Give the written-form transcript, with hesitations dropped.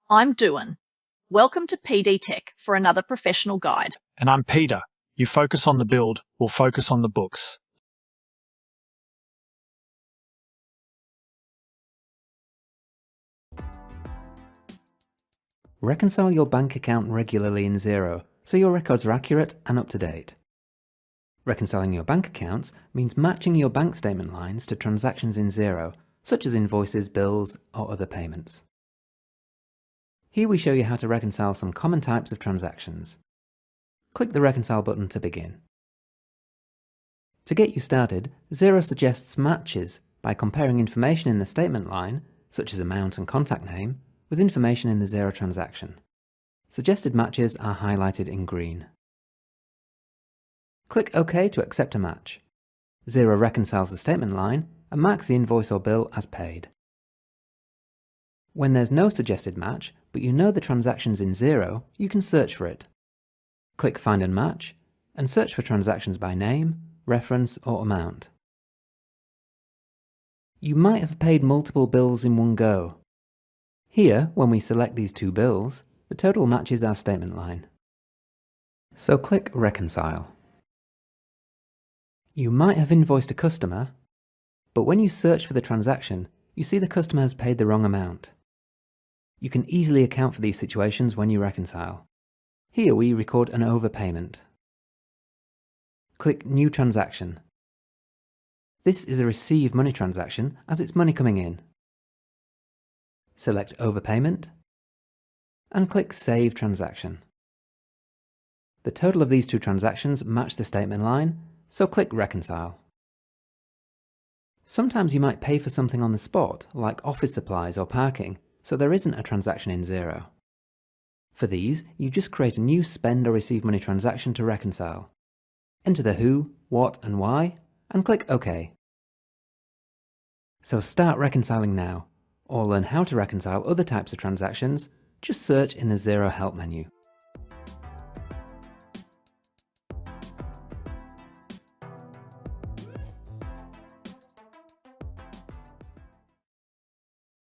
I'm Duan. Welcome to PD Tech for another professional guide. And I'm Peter. You focus on the build, we'll focus on the books. Reconcile your bank account regularly in Xero so your records are accurate and up to date. Reconciling your bank accounts means matching your bank statement lines to transactions in Xero, such as invoices, bills, or other payments. Here we show you how to reconcile some common types of transactions. Click the Reconcile button to begin. To get you started, Xero suggests matches by comparing information in the statement line, such as amount and contact name, with information in the Xero transaction. Suggested matches are highlighted in green. Click OK to accept a match. Xero reconciles the statement line and marks the invoice or bill as paid. When there's no suggested match, but you know the transaction's in Xero, you can search for it. Click Find and Match, and search for transactions by name, reference, or amount. You might have paid multiple bills in one go. Here, when we select these two bills, the total matches our statement line. So click Reconcile. You might have invoiced a customer, but when you search for the transaction, you see the customer has paid the wrong amount. You can easily account for these situations when you reconcile. Here we record an overpayment. Click New Transaction. This is a receive money transaction as it's money coming in. Select Overpayment and click Save Transaction. The total of these two transactions match the statement line, so click Reconcile. Sometimes you might pay for something on the spot, like office supplies or parking, so there isn't a transaction in Xero. For these, you just create a new spend or receive money transaction to reconcile. Enter the who, what, and why, and click OK. So start reconciling now, or learn how to reconcile other types of transactions, just search in the Xero Help menu.